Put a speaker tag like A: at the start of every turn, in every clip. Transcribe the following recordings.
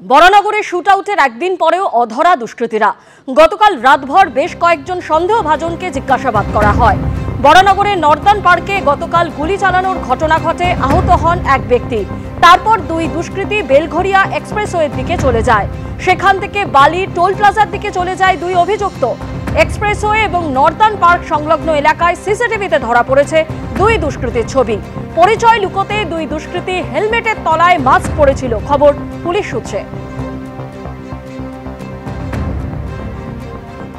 A: বরানগরে শুটআউটের একদিন পরেও অধরা দুষ্কৃতীরা। গতকাল রাতভর বেশ কয়েকজন সন্দেহভাজনকে জিজ্ঞাসাবাদ করা হয়। বরানগরের নর্দার্ন পার্কে গতকাল গুলি চালানোর ঘটনা ঘটে, আহত হন এক ব্যক্তি। তারপর দুই দুষ্কৃতী বেলঘরিয়া এক্সপ্রেসওয়ের দিকে চলে যায়। সেখান থেকে বালি টোল প্লাজার দিকে চলে যায় দুই অভিযুক্ত। এক্সপ্রেসওয়ে এবং নর্দার্ন পার্ক সংলগ্ন এলাকায় সিসিটিভিতে ধরা পড়েছে দুই দুষ্কৃতীর ছবি। পরিচয় লুকোতে দুই দুষ্কৃতী হেলমেটের তলায় মাস্ক পরেছিল, খবর পুলিশ সূত্রে।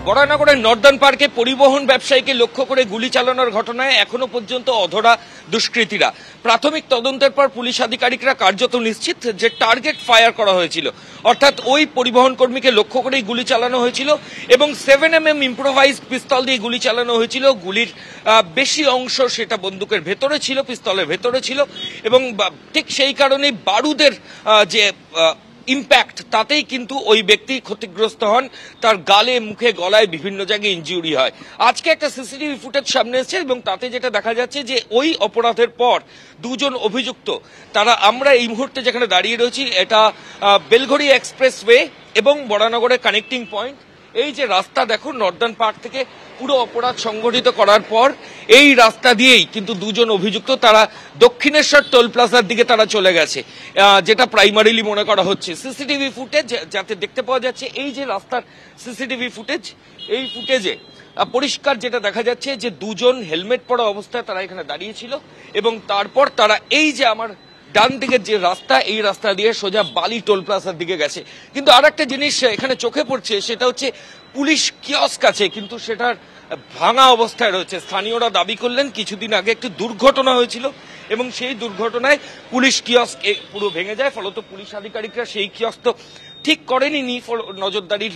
B: বরানগরের নর্দার্ন পার্কে পরিবহন ব্যবসায়ীকে লক্ষ্য করে গুলি চালানোর ঘটনায় এখনো পর্যন্ত অধরা দুষ্কৃতীরা। প্রাথমিক তদন্তের পর পুলিশ আধিকারিকরা কার্যত নিশ্চিত যে টার্গেট ফায়ার করা হয়েছিল, অর্থাৎ ওই পরিবহন কর্মীকে লক্ষ্য করেই গুলি চালানো হয়েছিল এবং 7mm ইম্প্রোভাইজড পিস্তল দিয়ে গুলি চালানো হয়েছিল। গুলির বেশি অংশ সেটা বন্দুকের ভেতরে ছিল, পিস্তলের ভেতরে ছিল এবং ঠিক সেই কারণেই বারুদের যে ইম্প্যাক্ট তাতেই কিন্তু ওই ব্যক্তি ক্ষতিগ্রস্ত হন। তার গালে, মুখে, গলায় বিভিন্ন জায়গায় ইনজুরি হয়। আজকে একটা সিসিটিভি ফুটেজ সামনে এসেছে এবং তাতে যেটা দেখা যাচ্ছে যে ওই অপরাধের পর দুজন অভিযুক্ত তারা, আমরা এই মুহূর্তে যেখানে দাঁড়িয়ে রয়েছি এটা বেলঘরিয়া এক্সপ্রেসওয়ে এবং বরানগরের কানেক্টিং পয়েন্ট। এই যে রাস্তা দেখুন, নর্দার্ন পার্ক থেকে পুরো অপরাধ সংগঠিত করার পর এই রাস্তা দিয়েই কিন্তু দুজন অভিযুক্ত তারা দক্ষিণেশ্বর টোল প্লাজার দিকে তারা চলে গেছে, যেটা প্রাইমারিলি মনে করা হচ্ছে। সিসিটিভি ফুটেজ যাতে দেখতে পাওয়া যাচ্ছে, এই যে রাস্তার সিসিটিভি ফুটেজ, এই ফুটেজে পরিষ্কার যেটা দেখা যাচ্ছে যে দুজন হেলমেট পরা অবস্থায় তারা এখানে দাঁড়িয়েছিল এবং তারপর তারা এই যে আমার ডান দিকের যে রাস্তা, এই রাস্তা দিয়ে সোজা বালি টোল প্লাজার দিকে গেছে। কিন্তু আর একটা জিনিস এখানে চোখে পড়ছে, সেটা হচ্ছে পুলিশ কিয়স্ক আছে কিন্তু সেটার ভাঙা অবস্থায় রয়েছে। স্থানীয়রা দাবি করলেন কিছুদিন আগে একটি দুর্ঘটনা হয়েছিল এবং সেই দুর্ঘটনায় পুলিশ কিয়স্ক পুরো ভেঙে যায়। ফলত পুলিশ আধিকারিকরা সেই কিয়স্ক ঠিক করেনি, নজরদারির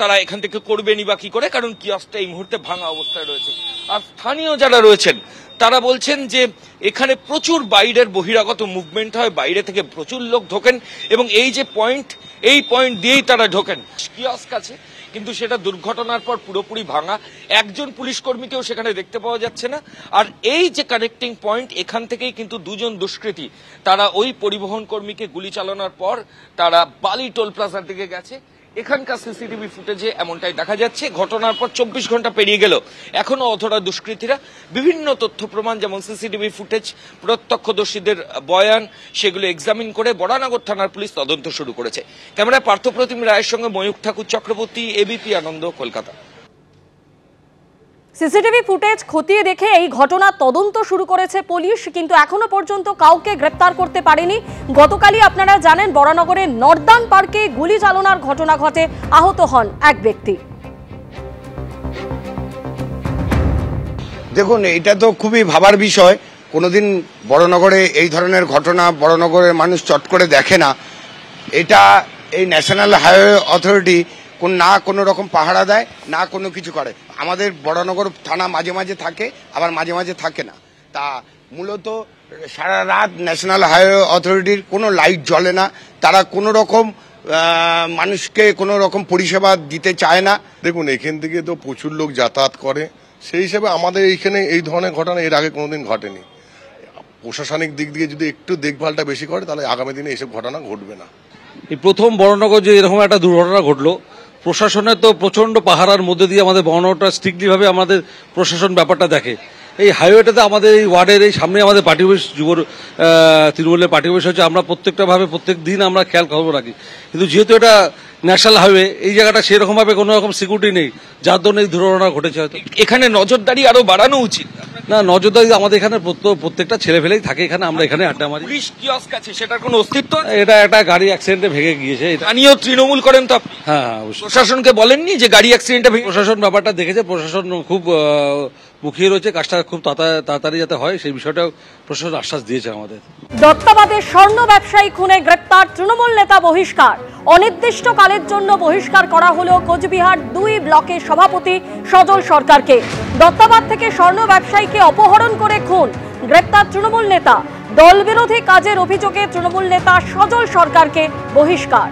B: তারা এখান থেকে করবেনি বা কি করে, কারণ কিয়স্কটা এই মুহূর্তে ভাঙা অবস্থায় রয়েছে। আর স্থানীয় যারা রয়েছেন তারা বলছেন যে এখানে প্রচুর বাইরের বহিরাগত মুভমেন্ট হয়, বাইরে থেকে প্রচুর লোক ঢোকেন এবং এই যে পয়েন্ট, এই পয়েন্ট দিয়েই তারা ঢোকেন। কিয়স্ক আছে কিন্তু সেটা দুর্ঘটনার পর পুরোপুরি ভাঙা, একজন পুলিশ কর্মীকেও সেখানে দেখতে পাওয়া যাচ্ছে না। আর এই যে কানেক্টিং পয়েন্ট, এখান থেকেই কিন্তু দুজন দুষ্কৃতী তারা ওই পরিবহন কর্মীকে গুলি চালানোর পর তারা বালি টোল প্লাজার দিকে গেছে। এখানকার সিসিটিভি ফুটেজে এমনটাই দেখা যাচ্ছে। ঘটনার পর 24 ঘন্টা পেরিয়ে গেল, এখনো অধরা দুষ্কৃতীরা। বিভিন্ন তথ্য প্রমাণ যেমন সিসিটিভি ফুটেজ, প্রত্যক্ষদর্শীদের বয়ান, সেগুলো এক্সামিন করে বরানগর থানার পুলিশ তদন্ত শুরু করেছে। ক্যামেরায় পার্থপ্রতিম রায়ের সঙ্গে ময়ূখ ঠাকুর চক্রবর্তী, এবিপি আনন্দ, কলকাতা।
A: সিসিটিভি ফুটেজ খতিয়ে দেখে এই ঘটনা তদন্ত শুরু করেছে পুলিশ, কিন্তু এখনো পর্যন্ত কাউকে গ্রেপ্তার করতে পারেনি। গতকালই আপনারা জানেন বরানগরের নর্দার্ন পার্কে গুলি চালনার ঘটনা ঘটে, আহত হন এক ব্যক্তি।
C: দেখুন, এটা তো খুবই ভাবার বিষয়। কোনোদিন বরানগরে এই ধরনের ঘটনা বরানগরের মানুষ চট করে দেখে না। এটা এই ন্যাশনাল হাইওয়ে অথরিটি না কোনো রকম পাহারা দেয়, না কোনো কিছু করে। আমাদের বরানগর থানা মাঝে মাঝে থাকে, আবার মাঝে মাঝে থাকে না। তা মূলত সারা রাত ন্যাশনাল হাইওয়ে অথরিটির কোনো লাইট জ্বলে না, তারা কোনো রকম মানুষকে কোনো রকম পরিষেবা দিতে চায় না।
D: দেখুন, এখান থেকে তো প্রচুর লোক যাতায়াত করে, সেই হিসেবে আমাদের এইখানে এই ধরনের ঘটনা এর আগে কোনোদিন ঘটেনি। প্রশাসনিক দিক দিয়ে যদি একটু দেখভালটা বেশি করে তাহলে আগামী দিনে এইসব ঘটনা ঘটবে না।
E: এই প্রথম বরানগর যে এরকম একটা দুর্ঘটনা ঘটলো, প্রশাসনের তো প্রচন্ড পাহারার মধ্যে দিয়ে আমাদের বরানগরটা স্ট্রিক্টলি ভাবে আমাদের প্রশাসন ব্যাপারটা দেখে। এই হাইওয়েটাতে আমাদের এই ওয়ার্ডের এই সামনে আমাদের পার্টি অফিস, তৃণমূলের পার্টি অফিস হচ্ছে, আমরা প্রত্যেকটা ভাবে প্রত্যেক দিন আমরা খেয়াল খবর রাখি। কিন্তু যেহেতু এটা ন্যাশনাল হাইওয়ে, এই জায়গাটা সেরকম ভাবে কোনো রকম সিকিউরিটি নেই, যার জন্য এই দুর্ঘটনা ঘটেছে। হয়তো
B: এখানে নজরদারি আরো বাড়ানো উচিত।
E: না, নজরদারি আমাদের এখানে প্রত্যেকটা ছেলে ফেলেই থাকে এখানে, আমরা এখানে আড্ডা মারি।
B: পুলিশ কিয়স্ক আছে, সেটার কোনো অস্তিত্ব?
E: এটা একটা গাড়ি অ্যাক্সিডেন্টে ভেঙে গিয়েছে।
B: স্থানীয় তৃণমূল করেন তো আপনি?
E: হ্যাঁ, অবশ্যই।
B: প্রশাসনকে বলেননি যে গাড়ি অ্যাক্সিডেন্টে ভেঙে?
E: প্রশাসন ব্যাপারটা দেখেছে, প্রশাসন খুব মুখিয়ে রয়েছে, কাজটা খুব তাড়াতাড়ি যাতে হয় সেই বিষয়টাও প্রশাসন আশ্বাস দিয়েছে আমাদের।
A: দত্তাবাদের স্বর্ণ ব্যবসায়ী খুনে গ্রেপ্তার তৃণমূল নেতা, বহিষ্কার। অনির্দিষ্টকালের জন্য বহিষ্কার করা হলো কোচবিহার 2 ব্লকের সভাপতি সজল সরকারকে। দত্তাবাদ থেকে স্বর্ণ ব্যবসায়ীকে অপহরণ করে খুন, গ্রেপ্তার তৃণমূল নেতা। দল বিরোধী কাজের অভিযোগে তৃণমূল নেতা সজল সরকারকে বহিষ্কার।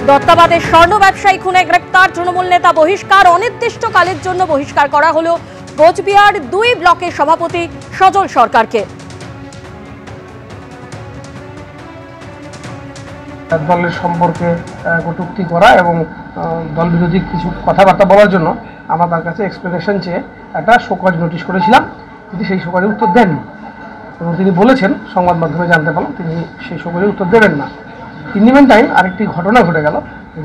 A: দত্তাবাদের স্বর্ণ ব্যবসায়ী খুনে গ্রেপ্তার তৃণমূল নেতা, বহিষ্কার। অনির্দিষ্টকালের জন্য বহিষ্কার করা হলো কোচবিহার 2 ব্লকের সভাপতি সজল সরকারকে।
F: দলের সম্পর্কে কটূক্তি করা এবং দল বিরোধী কিছু কথাবার্তা বলার জন্য আমরা তার কাছে এক্সপ্লেনেশন চেয়ে একটা শোকজ নোটিশ করেছিলাম। তিনি সেই শোকজে উত্তর দেননি এবং তিনি বলেছেন, সংবাদ মাধ্যমে জানতে পারলাম, তিনি সেই শোকজে উত্তর দেবেন না। ইন দি মিন টাইম আরেকটি ঘটনা ঘটে গেল,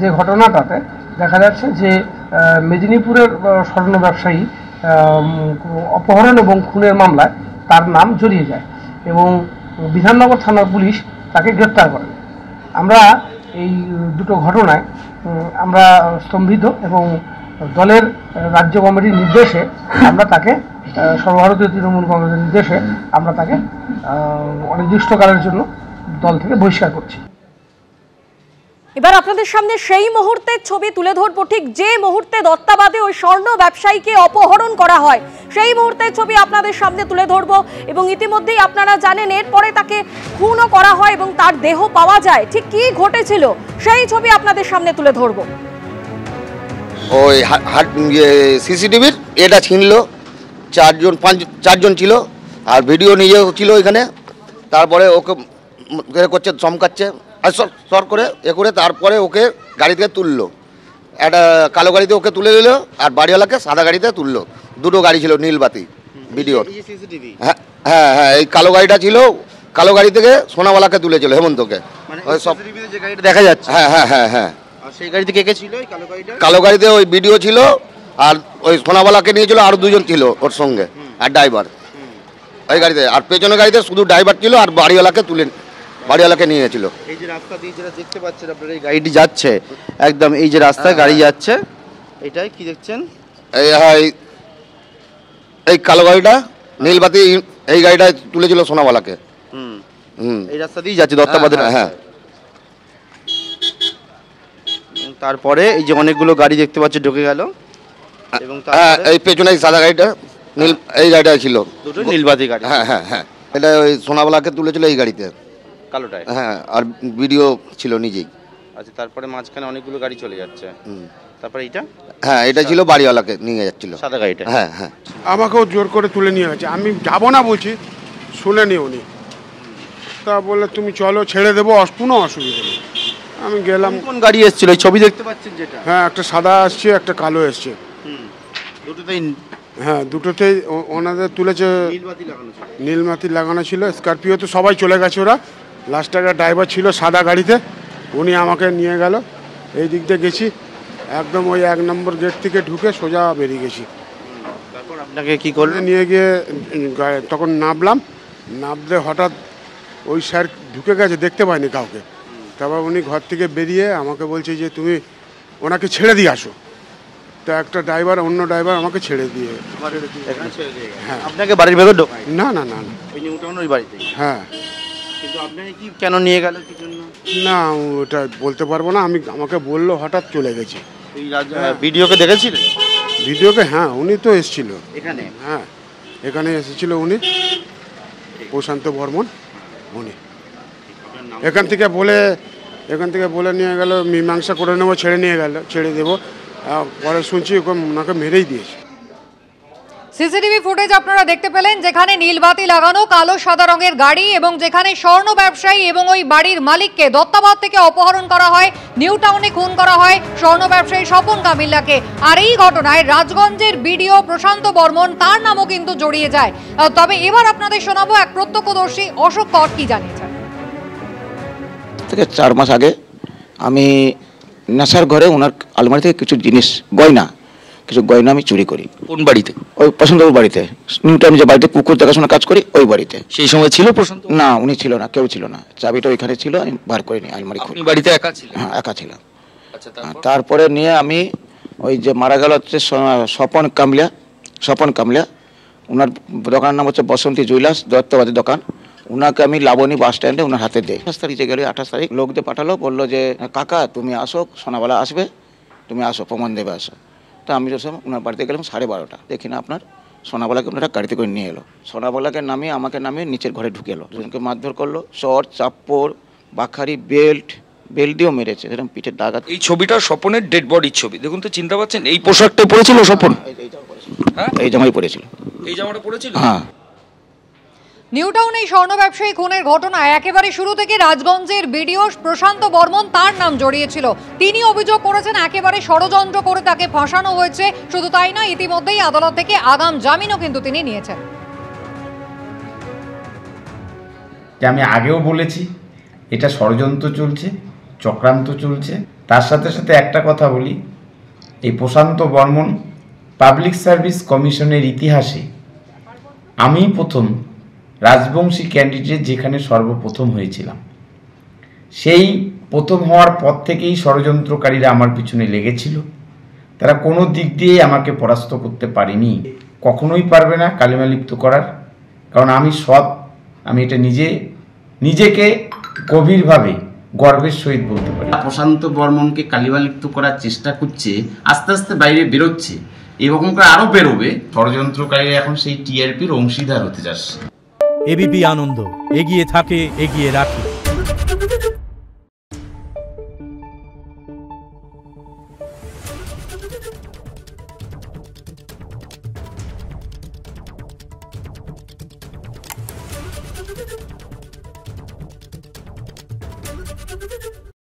F: যে ঘটনাটাতে দেখা যাচ্ছে যে মেদিনীপুরের স্বর্ণ ব্যবসায়ী অপহরণ এবং খুনের মামলায় তার নাম জড়িয়ে যায় এবং বিধাননগর থানার পুলিশ তাকে গ্রেপ্তার করে। আমরা এই দুটো ঘটনায় আমরা স্তম্ভিত এবং দলের রাজ্য কমিটির নির্দেশে আমরা তাকে সর্বভারতীয় তৃণমূল কংগ্রেসের নির্দেশে আমরা তাকে অনির্দিষ্টকালের জন্য দল থেকে বহিষ্কার করছি।
A: এবার আপনাদের সামনে সেই মুহূর্তের ছবি তুলে ধরবো, ঠিক যে মুহূর্তে দত্তাবাদে ওই স্বর্ণ ব্যবসায়ীকে অপহরণ করা হয় সেই মুহূর্তের ছবি আপনাদের সামনে তুলে ধরবো। এবং ইতিমধ্যেই আপনারা জানেন এরপরে তাকে খুনও করা হয় এবং তার দেহ পাওয়া যায়। ঠিক কি ঘটেছিল সেই ছবি আপনাদের সামনে তুলে ধরবো।
G: ওই সিসিটিভির এটা ছিনলো, চারজন ছিল আর ভিডিও নিয়ে ছিল এখানে। তারপরে ওকে করছে, চমকাচ্ছে সর করে করে, তারপরে ওকে গাড়ি থেকে তুললো, একটা কালো গাড়িতে ওকে তুলে দিল আর বাড়িওয়ালাকে সাদা গাড়িতে তুললো। দুটো গাড়ি ছিল নীলবাতি ভিডিওর। হ্যাঁ হ্যাঁ হ্যাঁ, এই কালো গাড়িটা ছিল, কালো গাড়ি থেকে সোনাওয়ালাকে তুলেছিল, হেমন্তকে। ওই সব
H: দেখা যাচ্ছে।
G: হ্যাঁ হ্যাঁ হ্যাঁ হ্যাঁ,
H: সেই গাড়িতে কে কে ছিল?
G: কালো গাড়িতে ওই ভিডিও ছিল আর ওই সোনাওয়ালাকে নিয়েছিল, আরো দুজন ছিল ওর সঙ্গে আর ড্রাইভার ওই গাড়িতে। আর পেছনের গাড়িতে শুধু ড্রাইভার ছিল আর বাড়িওয়ালাকে নিয়ে গেছিল।
H: এই যে রাস্তা দিয়ে যেটা দেখতে পাচ্ছেন আপনারা, এই গাড়িটি যাচ্ছে একদম, এই যে রাস্তায় গাড়ি যাচ্ছে, এটাই কি দেখছেন?
G: এই কালো গাড়িটা নীলবাতি, এই গাড়িটা তুলেছিল সোনাওয়ালাকে।
H: এই রাস্তা দিয়ে যাচ্ছে দত্তাবাদের।
G: হ্যাঁ,
H: তারপরে এই যে অনেকগুলো গাড়ি দেখতে পাচ্ছি ঢুকে গেল এবং
G: এই পেছনে সাদা গাড়িটা এই গাড়িটা ছিল,
H: দুটো নীলবাতি গাড়ি।
G: হ্যাঁ হ্যাঁ হ্যাঁ, এটা ওই সোনাওয়ালাকে তুলেছিল এই গাড়িতে,
H: কালোটায়।
G: হ্যাঁ, আর ভিডিও ছিল নিজেই।
H: আচ্ছা, তারপরে মাঝখানে অনেকগুলো গাড়ি চলে যাচ্ছে। তারপরে এটা,
G: হ্যাঁ, এটা ছিল বাড়িওয়ালাকে নিয়ে যাচ্ছিল,
H: সাদা গাড়িটা।
G: হ্যাঁ হ্যাঁ,
I: আমাকেও জোর করে তুলে নিয়ে গেছে। আমি যাবো না বলছি, শুনেনি উনি, তা বলে তুমি চলো ছেড়ে দেবো, কোনো অসুবিধা নেই। আমি গেলাম।
H: কোন গাড়ি এসেছিল? এই ছবি দেখতে পাচ্ছেন যেটা,
I: হ্যাঁ, একটা সাদা আসছে, একটা কালো এসছে।
H: দুটোতেই,
I: হ্যাঁ, দুটোতেই ওনাদের তুলেছে, নীলবাতি লাগানো ছিল। স্করপিও তো সবাই চলে গেছে, ওরা লাস্টে একটা ড্রাইভার ছিল সাদা গাড়িতে, উনি আমাকে নিয়ে গেল। এই দিক দিয়ে গেছি, একদম ওই 1 নম্বর গেট থেকে ঢুকে সোজা বেরিয়ে গেছি।
H: তারপর আপনাকে কি করলেন?
I: নিয়ে গিয়ে তখন নামতে হঠাৎ ওই স্যার ঢুকে গেছে, দেখতে পাইনি কাউকে। তারপর উনি ঘর থেকে বেরিয়ে আমাকে বলছে যে তুমি ওনাকে ছেড়ে দিয়ে আসো। তো একটা ড্রাইভার, অন্য ড্রাইভার আমাকে ছেড়ে দিয়ে,
H: হ্যাঁ। আপনাকে বাড়ির ভেতর ঢোকায়?
I: না না না,
H: ওই নিউটাউন ওই বাড়িতে।
I: হ্যাঁ,
H: কিন্তু আপনাকে কি কেন নিয়ে গেল, কি জন্য?
I: না ওটা বলতে পারবো না। আমাকে বললো, হঠাৎ চলে গেছি।
H: এই ভিডিওকে দেখেছিলেন?
I: ভিডিওকে, হ্যাঁ, উনি তো এসেছিল
H: এখানে।
I: হ্যাঁ, এখানে এসেছিল উনি, প্রশান্ত বর্মন। উনি এখান থেকে বলে নিয়ে গেল, মীমাংসা করে নেবো, ছেড়ে দেবো। পরে শুনছি ওনাকে মেরেই দিয়েছে।
J: সিসিটিভি ফুটেজ আপনারা দেখতে পেলেন, যেখানে নীলবাতি লাগানো কালো সাদা রঙের গাড়ি এবং যেখানে স্বর্ণ ব্যবসায়ী এবং ওই বাড়ির মালিককে দত্তাবাদ থেকে অপহরণ করা হয়, নিউ টাউনে খুন করা হয় স্বর্ণ ব্যবসায়ী স্বপন কামিল্লাকে। আর এই ঘটনায় রাজগঞ্জের বিডিও প্রশান্ত বর্মন, তার নামও কিন্তু জড়িয়ে যায়। তবে এবার আপনাদের শোনাবো এক প্রত্যক্ষদর্শী অশোক কর কি জানিয়েছেন।
K: থেকে 4 মাস আগে আমি নেশার ঘরে ওনার আলমারি থেকে কিছু জিনিস, কিছু গয়না আমি চুরি করি।
B: কোন বাড়িতে?
K: ওই প্রশান্তবাবুর বাড়িতে, নিউ টাউন যে বাড়িতে কুকুর দেখাশোনা কাজ করি, ওই বাড়িতে।
B: সেই সময় ছিল প্রশান্ত?
K: না, উনি ছিল না, কেউ ছিল না। চাবিটা ওইখানে ছিল, আমি বার করিনি, আলমারি খুলে।
B: আপনি বাড়িতে একা ছিলেন?
K: হ্যাঁ, একা ছিলাম। তারপরে নিয়ে আমি ওই যে মারা গেল হচ্ছে স্বপন কামলিয়া, ওনার দোকানের নাম হচ্ছে বসন্তী জুয়েলার্স, দত্তবাদের দোকান। ওনাকে আমি লাবণী বাস স্ট্যান্ডে ওনার হাতে দিই। 28 তারিখে গেলে 28 তারিখ লোকদের পাঠালো, বললো যে কাকা তুমি আসো, সোনাওয়ালা আসবে, তুমি আসো, প্রমাণ দেবে আসো। তো আমি যখন ওনার বাড়িতে গেলাম 12:30, দেখি না আপনার সোনাওয়ালাকে ওনারা গাড়িতে করে নিয়ে এলো। সোনাওয়ালাকে নামিয়ে আমাকে নামিয়ে নিচের ঘরে ঢুকে এলো, দুজনকে মারধর করলো, শর্ট, চাপ্পড়, বাখারি, বেল্ট দিয়েও মেরেছে, সেরকম পিঠের দাগ।
B: এই ছবিটা স্বপনের ডেড বডির ছবি, দেখুন তো, চিন্তা পাচ্ছেন এই পোশাকটা পরেছিল স্বপন? হ্যাঁ
K: এই জামাই পড়েছিল।
B: এই জামাটা পড়েছিল?
K: হ্যাঁ।
J: নিউ টাউনে স্বর্ণ ব্যবসায়ী খুনের ঘটনায় একেবারে শুরু থেকে রাজগঞ্জের বিডিও প্রশান্ত বর্মন তার নাম জড়িয়েছিল। তিনি অভিযোগ করেছেন একেবারে ষড়যন্ত্র করে তাকে ফাঁসানো হয়েছে। শুধু তাই নয়, ইতিমধ্যেই আদালত থেকে আগাম জামিনও কিন্তু তিনি নিয়েছেন।
L: আমি আগেও বলেছি এটা ষড়যন্ত্র চলছে, চক্রান্ত চলছে। তার সাথে সাথে একটা কথা বলি, এই প্রশান্ত বর্মন পাবলিক সার্ভিস কমিশনের ইতিহাসে আমি প্রথম রাজবংশী ক্যান্ডিডেট যেখানে সর্বপ্রথম হয়েছিলাম। সেই প্রথম হওয়ার পর থেকেই ষড়যন্ত্রকারীরা আমার পিছনে লেগেছিল। তারা কোনো দিক দিয়ে আমাকে পরাস্ত করতে পারেনি, কখনোই পারবে না কালিমালিপ্ত করার। কারণ আমি সৎ, আমি এটা নিজেকে গভীরভাবে গর্বের সহিত বলতে পারি।
M: প্রশান্ত বর্মনকে কালিমালিপ্ত করার চেষ্টা করছে, আস্তে আস্তে বাইরে বেরোচ্ছে, এরকম করে আরো বেরোবে। ষড়যন্ত্রকারীরা এখন সেই টিআরপির অংশীদার হতে যাচ্ছে।
N: এবিপি আনন্দ এগিয়ে থাকে, এগিয়ে রাখে।